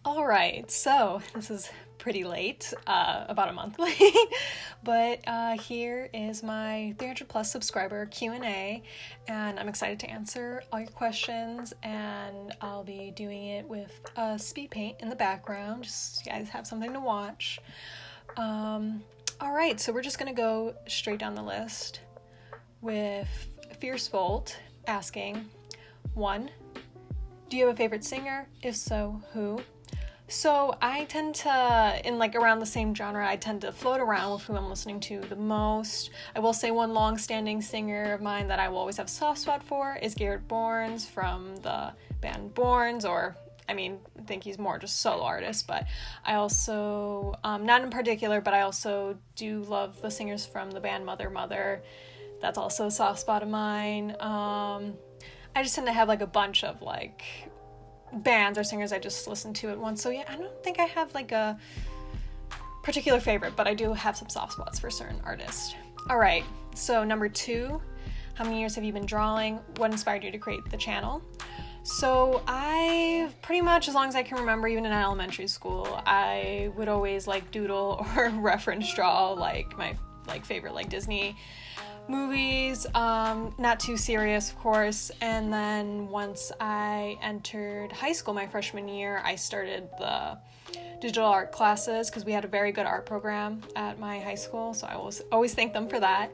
Alright, so this is pretty late, about a month late, but here is my 300 plus subscriber Q&A, and I'm excited to answer all your questions, and I'll be doing it with speed paint in the background, just so you guys have something to watch. Alright, so we're just going to go straight down the list with Fierce Volt asking, 1. Do you have a favorite singer? If so, who? So I tend to, in like around the same genre, I tend to float around with who I'm listening to the most. I will say one long-standing singer of mine that I will always have a soft spot for is Garrett Borns from the band Borns, or I think he's more just solo artist, but I also, not in particular, but I also do love the singers from the band Mother Mother. That's also a soft spot of mine. I just tend to have like a bunch of like bands or singers I just listen to at once. So yeah, I don't think I have like a particular favorite, but I do have some soft spots for certain artists. All right, so number 2, how many years have you been drawing? What inspired you to create the channel? So I pretty much, as long as I can remember, even in elementary school, I would always like doodle or reference draw like my favorite like Disney movies, not too serious, of course. And then once I entered high school my freshman year, I started the digital art classes because we had a very good art program at my high school, so I always thank them for that.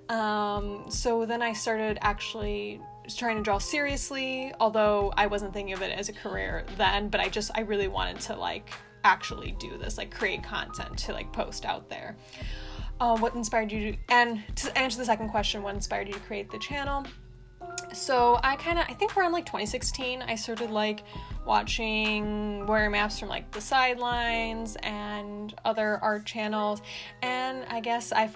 So then I started actually trying to draw seriously, although I wasn't thinking of it as a career then, but I really wanted to like actually do this, like create content to like post out there. What inspired you to, and to answer the second question, what inspired you to create the channel? So I think around like 2016, I started like watching warrior maps from like the sidelines and other art channels, and I guess I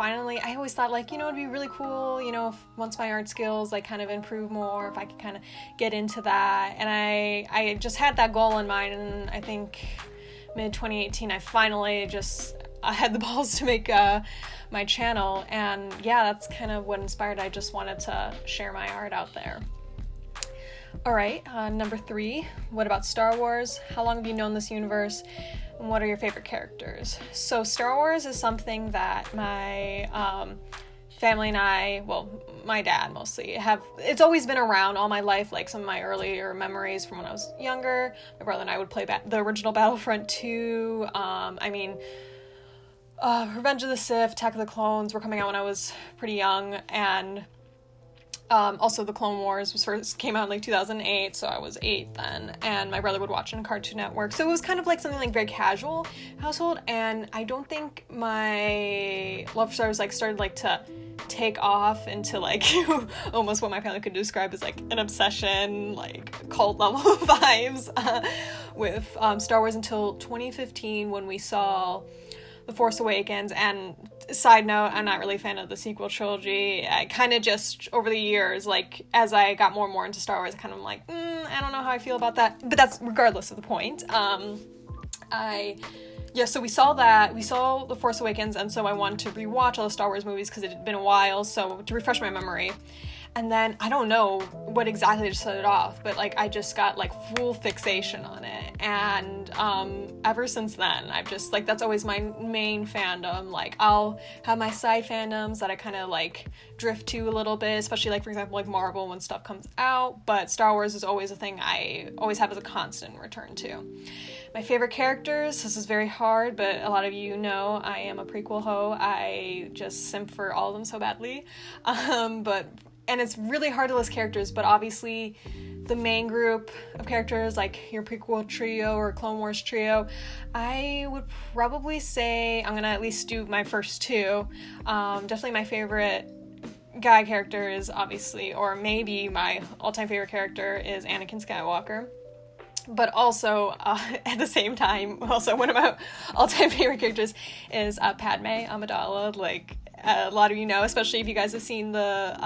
always thought like, it'd be really cool, if once my art skills like kind of improve more, if I could kind of get into that, and I just had that goal in mind, and I think mid 2018, I finally I had the balls to make my channel, and yeah, that's kind of what inspired. I just wanted to share my art out there. All right, number 3, what about Star Wars? How long have you known this universe, and what are your favorite characters? So Star Wars is something that my family and I, well, my dad mostly, it's always been around all my life, like some of my earlier memories from when I was younger. My brother and I would play the original Battlefront 2, Revenge of the Sith, Attack of the Clones were coming out when I was pretty young, and also the Clone Wars came out in like 2008, so I was 8 then, and my brother would watch it on Cartoon Network, so it was kind of like something like very casual household, and I don't think my love for Star Wars like started like to take off into like almost what my family could describe as like an obsession, like cult level vibes with Star Wars until 2015 when we saw The Force Awakens. And side note, I'm not really a fan of the sequel trilogy. I kind of just, over the years, like, as I got more and more into Star Wars, I kind of like, I don't know how I feel about that. But that's regardless of the point. So we saw The Force Awakens, and so I wanted to rewatch all the Star Wars movies because it had been a while, so to refresh my memory. And then, I don't know what exactly just set it off, but, like, I just got, like, full fixation on it, and, ever since then, I've just, like, that's always my main fandom. Like, I'll have my side fandoms that I kind of, like, drift to a little bit, especially, like, for example, like, Marvel when stuff comes out, but Star Wars is always a thing I always have as a constant return to. My favorite characters, this is very hard, but a lot of you know I am a prequel hoe. I just simp for all of them so badly, and it's really hard to list characters, but obviously the main group of characters, like your prequel trio or Clone Wars trio, I would probably say, I'm gonna at least do my first 2. Definitely my favorite guy character is obviously, or maybe my all-time favorite character is Anakin Skywalker. But also, at the same time, also one of my all-time favorite characters is Padme Amidala. Like, a lot of you know, especially if you guys have seen the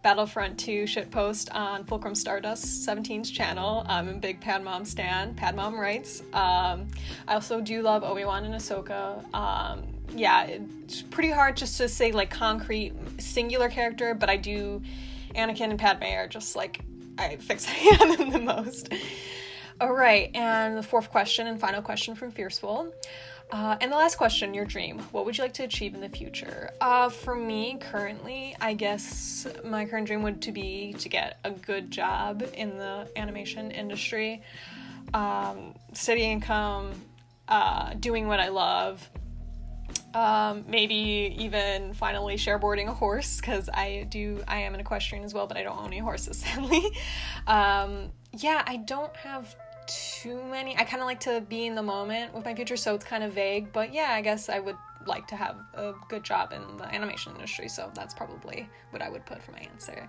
Battlefront 2 shitpost on Fulcrum Stardust 17's channel. I'm a big Padmom stan. Padmom writes. I also do love Obi-Wan and Ahsoka. It's pretty hard just to say, like, concrete singular character, but I do... Anakin and Padme are just, like, I fixate on them the most. All right, and the fourth question and final question from Fierceful. And the last question, your dream. What would you like to achieve in the future? For me, currently, I guess my current dream would be to get a good job in the animation industry. Steady income, doing what I love. Maybe even finally shareboarding a horse, because I am an equestrian as well, but I don't own any horses, sadly. Yeah, I don't have too many. I kind of like to be in the moment with my future, so it's kind of vague, but yeah, I guess I would like to have a good job in the animation industry, so that's probably what I would put for my answer.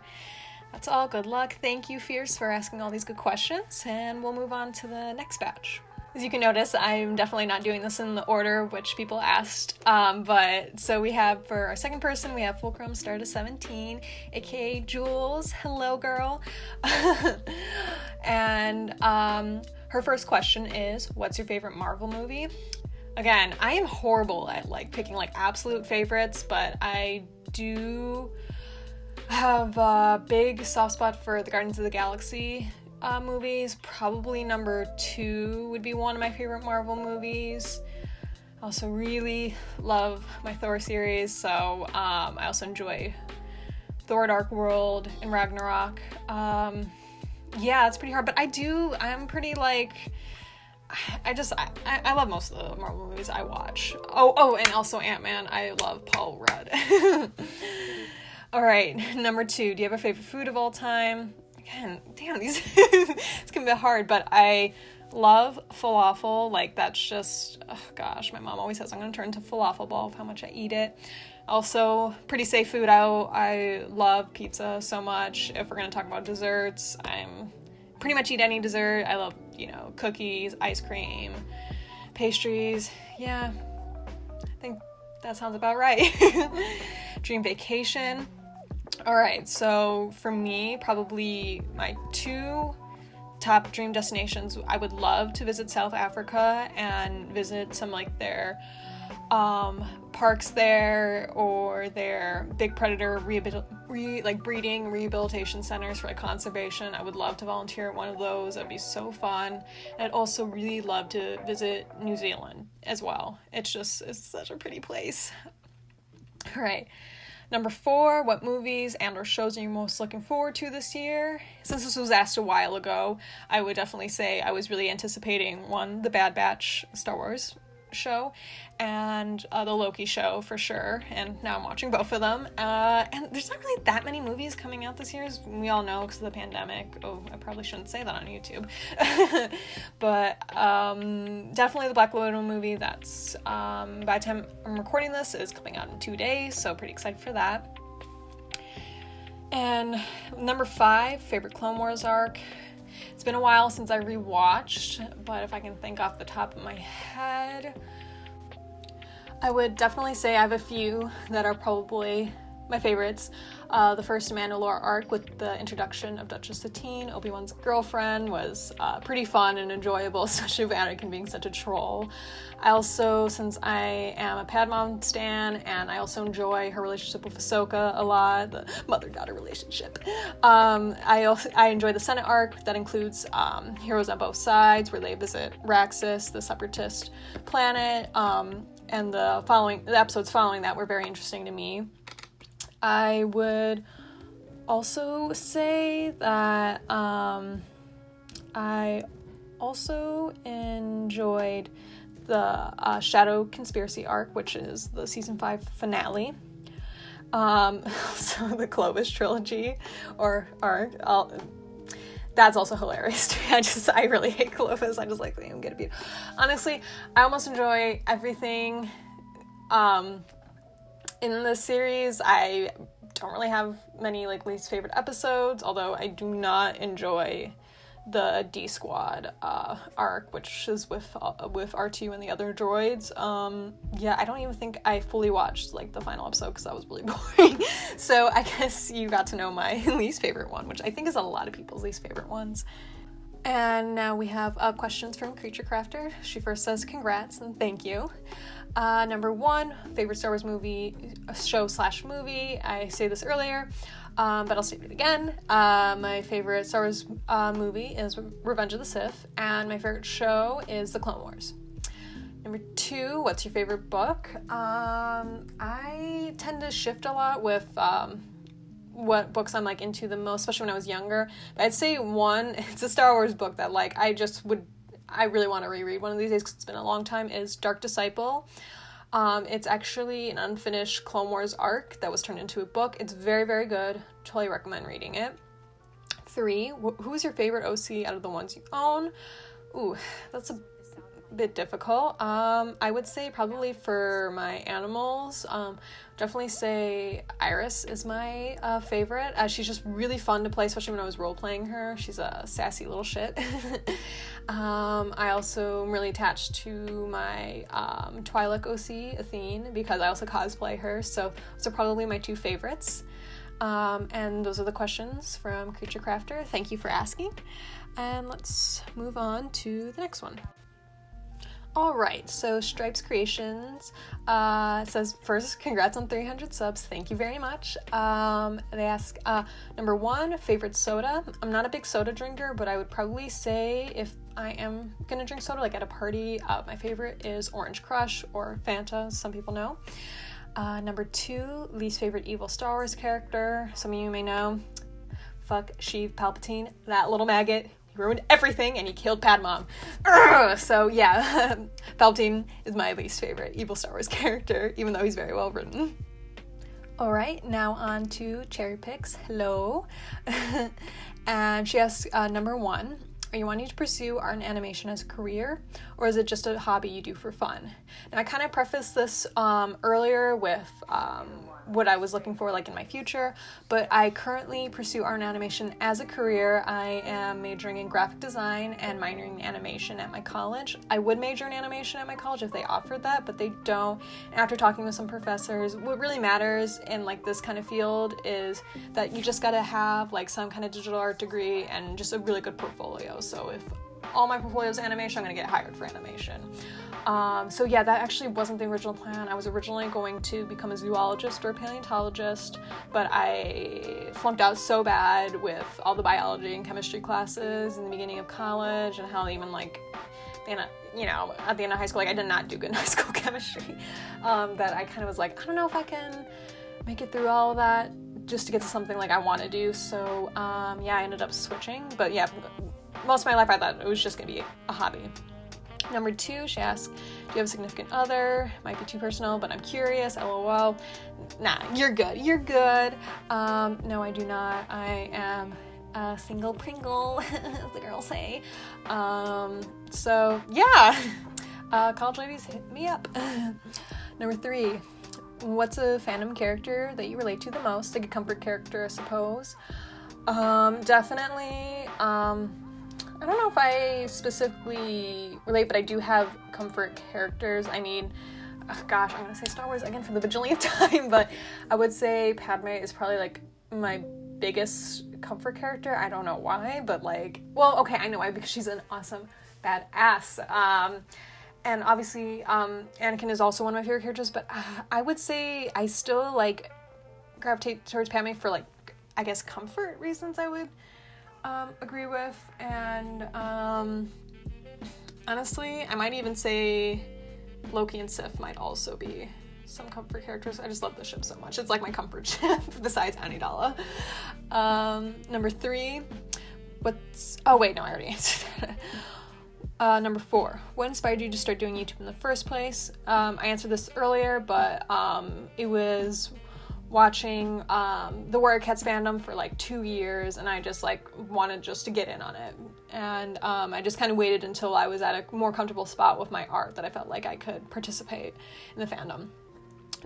That's all. Good luck. Thank you, Fierce, for asking all these good questions, and we'll move on to the next batch. As you can notice, I'm definitely not doing this in the order which people asked, but so we have, for our second person, we have Fulcrum Star to 17, aka Jules. Hello, girl. And her first question is, what's your favorite Marvel movie? Again, I am horrible at picking absolute favorites, but I do have a big soft spot for the Guardians of the Galaxy movies. Probably number 2 would be one of my favorite Marvel movies. I also really love my Thor series, so I also enjoy Thor Dark World and Ragnarok. Yeah, it's pretty hard, but I'm pretty I love most of the Marvel movies I watch. Oh, and also Ant-Man. I love Paul Rudd. All right, number 2. Do you have a favorite food of all time? Again, damn, these it's gonna be hard, but I love falafel. That's just, oh gosh, my mom always says I'm gonna turn into falafel ball of how much I eat it. Also, pretty safe food out. I love pizza so much. If we're gonna talk about desserts, I'm pretty much eat any dessert. I love, cookies, ice cream, pastries. Yeah, I think that sounds about right. Dream vacation. All right, so for me, probably my 2 top dream destinations. I would love to visit South Africa and visit some their parks there, or their big predator breeding rehabilitation centers for conservation. I would love to volunteer at one of those. That'd be so fun. And I'd also really love to visit New Zealand as well. It's such a pretty place. All right. Number 4, what movies and or shows are you most looking forward to this year? Since this was asked a while ago, I would definitely say I was really anticipating, 1, the Bad Batch Star Wars show, and the Loki show for sure, and now I'm watching both of them. And there's not really that many movies coming out this year, as we all know, because of the pandemic. Oh, I probably shouldn't say that on YouTube. But definitely the Black Widow movie, that's by the time I'm recording this, is coming out in 2 days, so pretty excited for that. And number 5, favorite Clone Wars arc. It's been a while since I rewatched, but if I can think off the top of my head, I would definitely say I have a few that are probably my favorites. The first Mandalore arc with the introduction of Duchess Satine, Obi-Wan's girlfriend, was pretty fun and enjoyable, especially with Anakin being such a troll. I also, since I am a Padmé stan, and I also enjoy her relationship with Ahsoka a lot, the mother-daughter relationship. I enjoy the Senate arc that includes Heroes on Both Sides, where they visit Raxus, the separatist planet, and the episodes following that were very interesting to me. I would also say that I also enjoyed the Shadow Conspiracy arc, which is the season 5 finale. So the Clovis trilogy or arc. That's also hilarious to me. I really hate Clovis. I just like seeing him get abused. Honestly, I almost enjoy everything in the series. I don't really have many least favorite episodes, although I do not enjoy the D-Squad arc, which is with R2 and the other droids. I don't even think I fully watched the final episode because that was really boring. So I guess you got to know my least favorite one, which I think is a lot of people's least favorite ones. And now we have questions from Creature Crafter. She first says congrats and thank you. Number 1, favorite Star Wars movie, show/movie. I say this earlier, but I'll say it again. My favorite Star Wars movie is Revenge of the Sith, and my favorite show is The Clone Wars. Number 2, what's your favorite book? I tend to shift a lot with what books I'm like into the most, especially when I was younger. But I'd say 1, it's a Star Wars book that like I really want to reread one of these days because it's been a long time, is Dark Disciple. It's actually an unfinished Clone Wars arc that was turned into a book. It's very, very good. Totally recommend reading it. 3, who's your favorite OC out of the ones you own? Ooh, that's a bit difficult. I would say probably for my animals, definitely say Iris is my favorite. She's just really fun to play, especially when I was role-playing her. She's a sassy little shit. I also am really attached to my Twi'lek OC, Athen, because I also cosplay her, so those are probably my 2 favorites. And those are the questions from Creature Crafter. Thank you for asking. And let's move on to the next one. Alright, so Stripes Creations says, first, congrats on 300 subs. Thank you very much. They ask, number 1, favorite soda. I'm not a big soda drinker, but I would probably say if I am gonna drink soda, like at a party, my favorite is Orange Crush or Fanta, as some people know. Number 2, least favorite evil Star Wars character. Some of you may know. Fuck Sheev Palpatine, that little maggot. Ruined everything and he killed Padmé. So yeah, Palpatine is my least favorite evil Star Wars character, even though he's very well written. Alright, now on to Cherry Picks. Hello. And she asks, number 1, are you wanting to pursue art and animation as a career, or is it just a hobby you do for fun? Now I kind of prefaced this earlier with what I was looking for like in my future, but I currently pursue art and animation as a career. I am majoring in graphic design and minoring in animation at my college. I would major in animation at my college if they offered that, but they don't. And after talking with some professors, what really matters in like this kind of field is that you just gotta have like some kind of digital art degree and just a really good portfolio. So if all my portfolio is animation, I'm gonna get hired for animation. So yeah, that actually wasn't the original plan. I was originally going to become a zoologist or a paleontologist, but I flunked out so bad with all the biology and chemistry classes in the beginning of college, and how even like, at the end of high school, like I did not do good in high school chemistry, that I kind of was like, I don't know if I can make it through all of that just to get to something like I want to do. So yeah, I ended up switching, but yeah, most of my life I thought it was just gonna be a hobby. Number 2, she asks, do you have a significant other? Might be too personal, but I'm curious, lol. Nah, you're good. No, I do not. I am a single Pringle, as the girls say. So, yeah. College ladies, hit me up. Number 3, what's a fandom character that you relate to the most? Like a comfort character, I suppose. Definitely, I don't know if I specifically relate, but I do have comfort characters. I mean, gosh, I'm gonna say Star Wars again for the bajillionth time, but I would say Padmé is probably like my biggest comfort character. I don't know why, but like, well, okay, I know why, because she's an awesome badass. And obviously, Anakin is also one of my favorite characters, but I would say I still like gravitate towards Padmé for like, I guess, comfort reasons I would agree with, and honestly, I might even say Loki and Sif might also be some comfort characters. I just love the ship so much. It's like my comfort ship, besides Amidala. Number 3, I already answered that. Number 4, what inspired you to start doing YouTube in the first place? I answered this earlier, but it was watching the Warrior Cats fandom for like 2 years, and I just like wanted just to get in on it, and I just kind of waited until I was at a more comfortable spot with my art that I felt like I could participate in the fandom.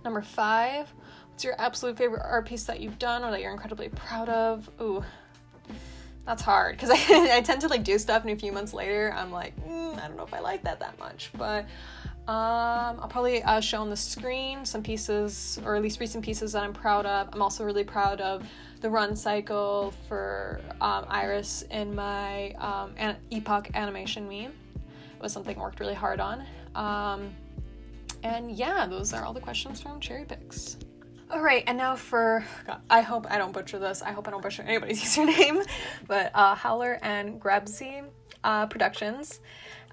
Number 5, what's your absolute favorite art piece that you've done or that you're incredibly proud of? Ooh, that's hard, because I tend to like do stuff and a few months later I'm like, I don't know if I like that much, but I'll probably show on the screen some pieces, or at least recent pieces that I'm proud of. I'm also really proud of the run cycle for Iris in my Epoch animation meme. It was something I worked really hard on. And yeah, those are all the questions from Cherry Picks. All right, and now for, God, I hope I don't butcher this. I hope I don't butcher anybody's username, but Howler and Grabsy Productions.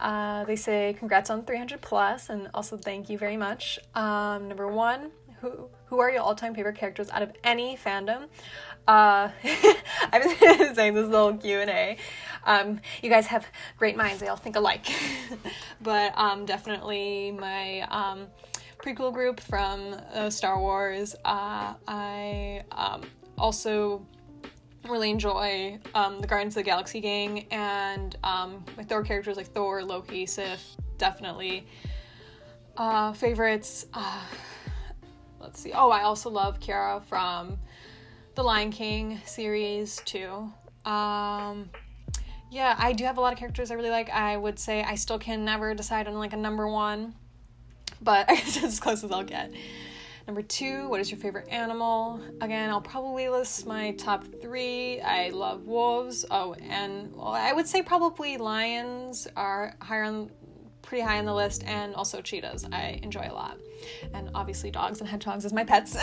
They say congrats on 300 plus, and also thank you very much. Number one, who are your all-time favorite characters out of any fandom? I've been saying this little Q&A. You guys have great minds. They all think alike. But definitely my prequel group from Star Wars. I also really enjoy the Guardians of the Galaxy gang, and my Thor characters like Thor, Loki, Sif, definitely favorites. Let's see. Oh, I also love Kiara from the Lion King series too. Yeah, I do have a lot of characters I really like. I would say I still can never decide on like a number one, but I guess it's as close as I'll get. Number two, what is your favorite animal? Again, I'll probably list my top three. I love wolves. Oh, and well, I would say probably lions are pretty high on the list, and also cheetahs I enjoy a lot. And obviously dogs and hedgehogs as my pets.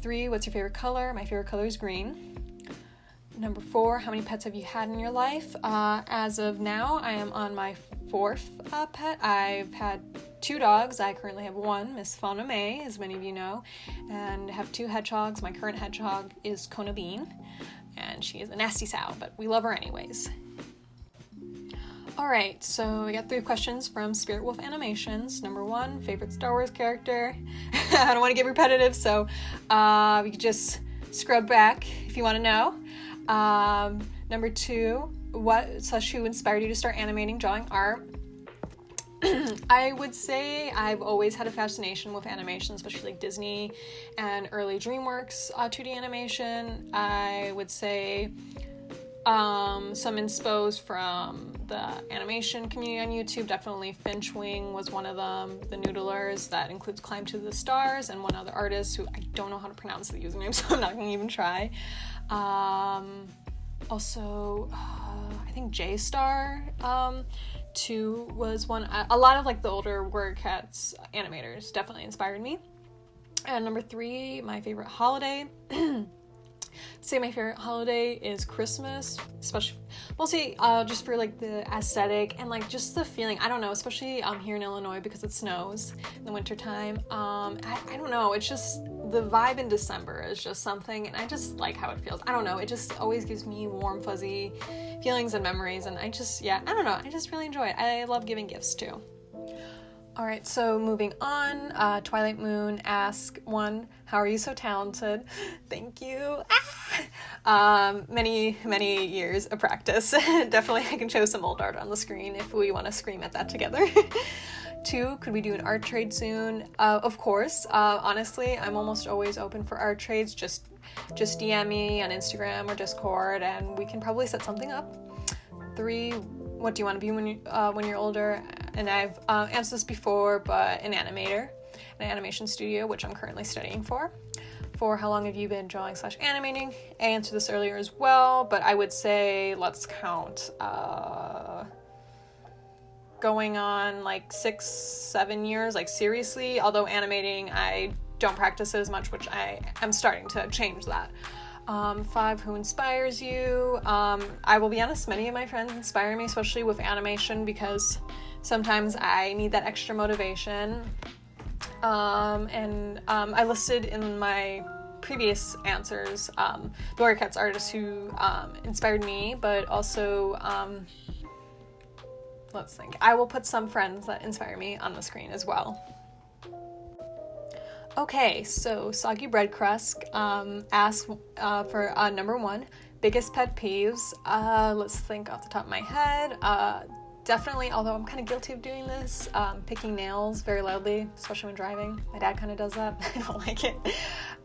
Three, what's your favorite color? My favorite color is green. Number four, how many pets have you had in your life? As of now, I am on my fourth pet. I've had 2 dogs. I currently have one, Miss Fauna May, as many of you know, and have 2 hedgehogs. My current hedgehog is Kona Bean, and she is a nasty sow, but we love her anyways. Alright, so we got 3 questions from Spirit Wolf Animations. Number 1, favorite Star Wars character. I don't want to get repetitive, so you can just scrub back if you want to know. Number 2, who inspired you to start animating, drawing art? I would say I've always had a fascination with animation, especially like Disney and early DreamWorks 2D animation. I would say some inspos from the animation community on YouTube. Definitely Finchwing was one of them. The Noodlers, that includes Climb to the Stars, and one other artist who I don't know how to pronounce the username, so I'm not going to even try. Also, I think J-Star 2 was one. A lot of like the older Warrior Cats animators definitely inspired me. And number 3, my favorite holiday. Say my favorite holiday is Christmas, especially mostly just for like the aesthetic and like just the feeling. I don't know, especially here in Illinois because it snows in the wintertime. I don't know, it's just the vibe in December is just something, and I just like how it feels. I don't know, it just always gives me warm, fuzzy feelings and memories, and I just really enjoy it. I love giving gifts too. Alright, so moving on, Twilight Moon asks, 1, how are you so talented? Thank you. Many years of practice. Definitely I can show some old art on the screen if we want to scream at that together. 2, could we do an art trade soon? Of course. Honestly, I'm almost always open for art trades. Just DM me on Instagram or Discord, and we can probably set something up. 3, what do you want to be when you're older? And I've answered this before, but an animator, an animation studio, which I'm currently studying for. 4, how long have you been drawing / animating? I answered this earlier as well, but I would say, let's count, going on like 6-7 years, like seriously, although animating, I don't practice it as much, which I am starting to change that. 5, who inspires you? I will be honest, many of my friends inspire me, especially with animation, because sometimes I need that extra motivation. I listed in my previous answers the Warrior Cats artists who inspired me, but also let's think. I will put some friends that inspire me on the screen as well. Okay, so Soggy Bread Crust asks for number 1, biggest pet peeves. Let's think off the top of my head. Definitely, although I'm kind of guilty of doing this, picking nails very loudly, especially when driving. My dad kind of does that. I don't like it.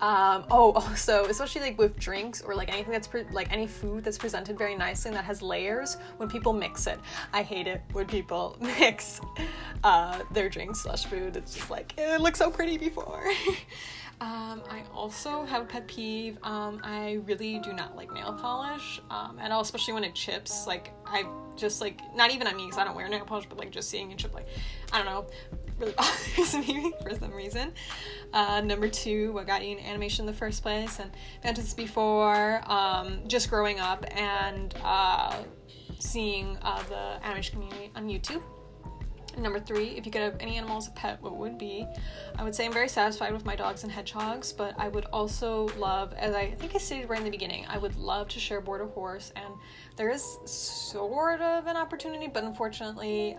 Also, especially like with drinks or like anything that's like any food that's presented very nicely and that has layers, when people mix it. I hate it when people mix their drinks / food. It's just like, it looks so pretty before. I also have a pet peeve. I really do not like nail polish at all, especially when it chips. Like, I just like, not even on me because I don't wear nail polish, but like just seeing it chip, like, I don't know, really bothers me for some reason. Number 2, what got you into animation in the first place, and I've mentioned this before, just growing up and seeing the animation community on YouTube. Number 3, if you could have any animal as a pet, what would it be? I would say I'm very satisfied with my dogs and hedgehogs, but I would also love, as I think I stated right in the beginning, I would love to share board a horse, and there is sort of an opportunity, but unfortunately,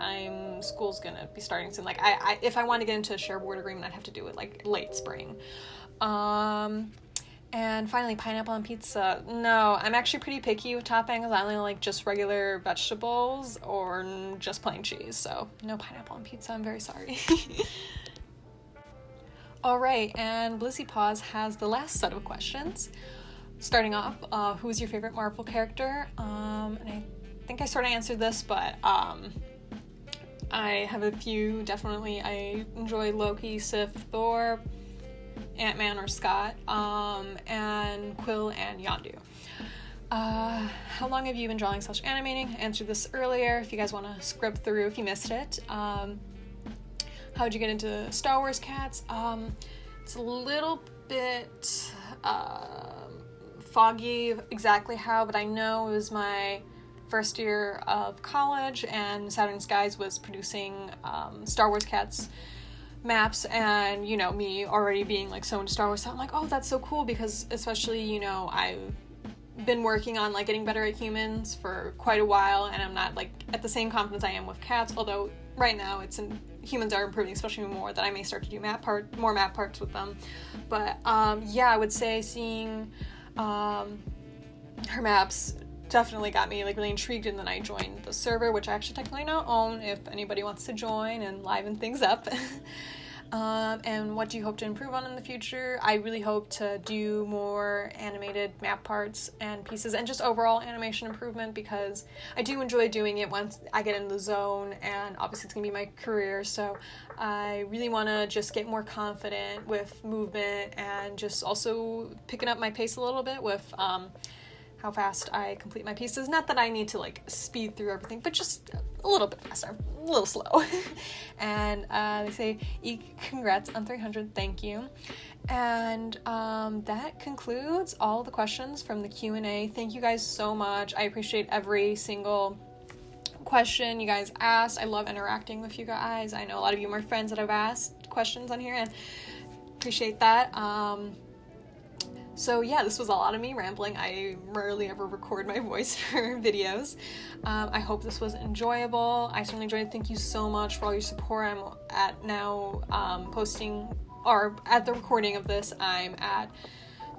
school's gonna be starting soon. Like, if I want to get into a share board agreement, I'd have to do it like late spring. And finally, pineapple on pizza. No, I'm actually pretty picky with toppings. I only like just regular vegetables or just plain cheese. So no pineapple on pizza. I'm very sorry. All right, and Blissy Paws has the last set of questions. Starting off, who's your favorite Marvel character? And I think I sort of answered this, but I have a few. Definitely, I enjoy Loki, Sif, Thor, Ant-Man or Scott, and Quill and Yondu. How long have you been drawing / animating? I answered this earlier. If you guys want to scrub through if you missed it. How'd you get into Star Wars cats? It's a little bit foggy exactly how, but I know it was my first year of college and Saturn Skies was producing Star Wars cats maps, and you know, me already being like so into Star Wars, so I'm like, oh, that's so cool, because especially, you know, I've been working on like getting better at humans for quite a while, and I'm not like at the same confidence I am with cats, although right now humans are improving, especially more, that I may start to do more map parts with them. But yeah, I would say seeing her maps definitely got me like really intrigued, and then I joined the server, which I actually technically now own if anybody wants to join and liven things up. And what do you hope to improve on in the future? I really hope to do more animated map parts and pieces, and just overall animation improvement, because I do enjoy doing it once I get in the zone, and obviously it's gonna be my career, so I really want to just get more confident with movement and just also picking up my pace a little bit with how fast I complete my pieces. Not that I need to like speed through everything, but just a little bit faster, a little slow. And they say, congrats on 300, thank you. And that concludes all the questions from the Q&A. Thank you guys so much. I appreciate every single question you guys asked. I love interacting with you guys. I know a lot of you are my friends that I've asked questions on here, and appreciate that. So yeah, this was a lot of me rambling. I rarely ever record my voice for videos. I hope this was enjoyable. I certainly enjoyed it. Thank you so much for all your support. I'm at now posting, or at the recording of this, I'm at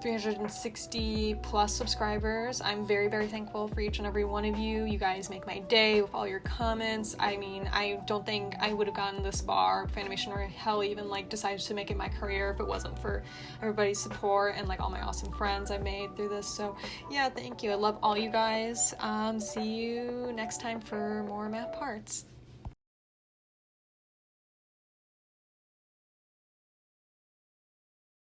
360 plus subscribers. I'm very, very thankful for each and every one of you. You guys make my day with all your comments. I mean, I don't think I would have gotten this far for animation, or hell, even like decided to make it my career, if it wasn't for everybody's support and like all my awesome friends I've made through this. So yeah, thank you. I love all you guys. See you next time for more map parts.